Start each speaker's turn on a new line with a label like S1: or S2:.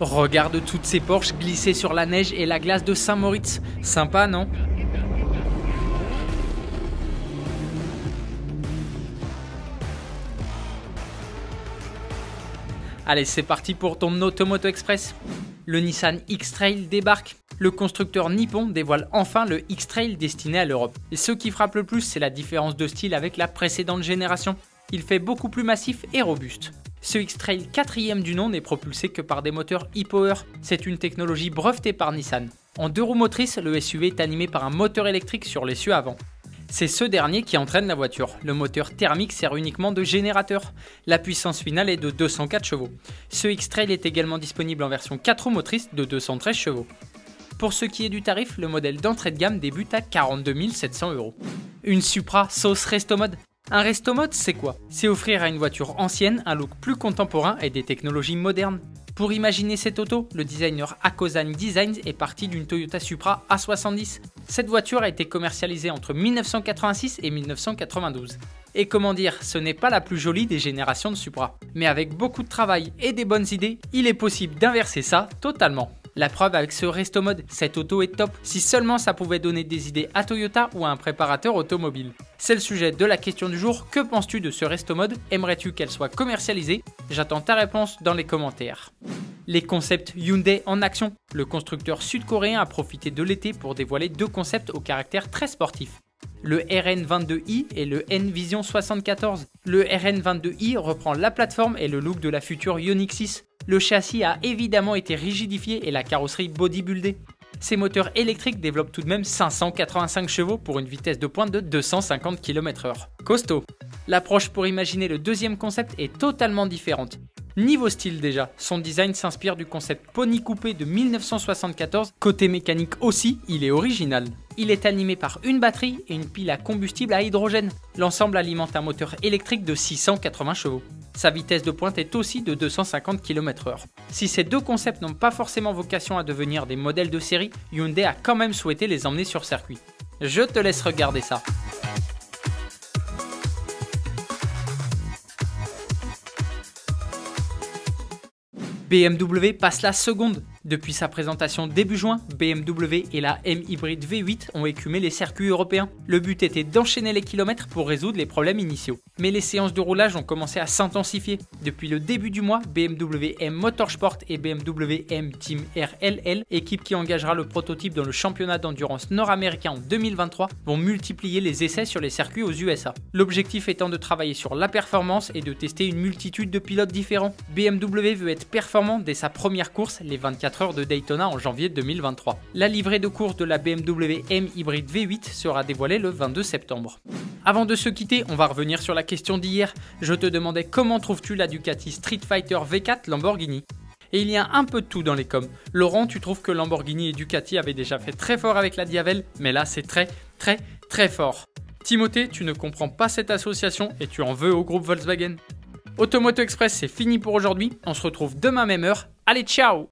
S1: Regarde toutes ces Porsche glisser sur la neige et la glace de Saint-Moritz. Sympa, non? Allez, c'est parti pour ton Automoto Express. Le Nissan X-Trail débarque. Le constructeur nippon dévoile enfin le X-Trail destiné à l'Europe. Et ce qui frappe le plus, c'est la différence de style avec la précédente génération. Il fait beaucoup plus massif et robuste. Ce X-Trail 4e du nom n'est propulsé que par des moteurs e-Power. C'est une technologie brevetée par Nissan. En 2 roues motrices, le SUV est animé par un moteur électrique sur l'essieu avant. C'est ce dernier qui entraîne la voiture. Le moteur thermique sert uniquement de générateur. La puissance finale est de 204 chevaux. Ce X-Trail est également disponible en version 4 roues motrices de 213 chevaux. Pour ce qui est du tarif, le modèle d'entrée de gamme débute à 42 700 €. Une Supra sauce Resto Mode. Un Resto Mode, c'est quoi? C'est offrir à une voiture ancienne un look plus contemporain et des technologies modernes. Pour imaginer cette auto, le designer Hakosan Designs est parti d'une Toyota Supra A70. Cette voiture a été commercialisée entre 1986 et 1992. Et comment dire, ce n'est pas la plus jolie des générations de Supra. Mais avec beaucoup de travail et des bonnes idées, il est possible d'inverser ça totalement. La preuve avec ce Resto Mode, cette auto est top, si seulement ça pouvait donner des idées à Toyota ou à un préparateur automobile. C'est le sujet de la question du jour, que penses-tu de ce Resto Mode? Aimerais-tu qu'elle soit commercialisée? J'attends ta réponse dans les commentaires. Les concepts Hyundai en action. Le constructeur sud-coréen a profité de l'été pour dévoiler 2 concepts au caractère très sportif. Le RN22i et le N-Vision 74. Le RN22i reprend la plateforme et le look de la future Ioniq 6. Le châssis a évidemment été rigidifié et la carrosserie bodybuildée. Ces moteurs électriques développent tout de même 585 chevaux pour une vitesse de pointe de 250 km/h. Costaud. L'approche pour imaginer le deuxième concept est totalement différente. Niveau style déjà, son design s'inspire du concept Pony Coupé de 1974, côté mécanique aussi, il est original. Il est animé par une batterie et une pile à combustible à hydrogène. L'ensemble alimente un moteur électrique de 680 chevaux. Sa vitesse de pointe est aussi de 250 km/h. Si ces 2 concepts n'ont pas forcément vocation à devenir des modèles de série, Hyundai a quand même souhaité les emmener sur circuit. Je te laisse regarder ça. BMW passe la seconde. Depuis sa présentation début juin, BMW et la M-Hybrid V8 ont écumé les circuits européens. Le but était d'enchaîner les kilomètres pour résoudre les problèmes initiaux. Mais les séances de roulage ont commencé à s'intensifier. Depuis le début du mois, BMW M Motorsport et BMW M Team RLL, équipe qui engagera le prototype dans le championnat d'endurance nord-américain en 2023, vont multiplier les essais sur les circuits aux USA. L'objectif étant de travailler sur la performance et de tester une multitude de pilotes différents. BMW veut être performant dès sa première course, les 24 heures de Daytona en janvier 2023. La livrée de course de la BMW M Hybrid V8 sera dévoilée le 22 septembre. Avant de se quitter, on va revenir sur la question d'hier. Je te demandais comment trouves-tu la Ducati Street Fighter V4 Lamborghini? Et il y a un peu de tout dans les coms. Laurent, tu trouves que Lamborghini et Ducati avaient déjà fait très fort avec la Diavel, mais là c'est très fort. Timothée, tu ne comprends pas cette association et tu en veux au groupe Volkswagen. Automoto Express, c'est fini pour aujourd'hui. On se retrouve demain même heure. Allez, ciao!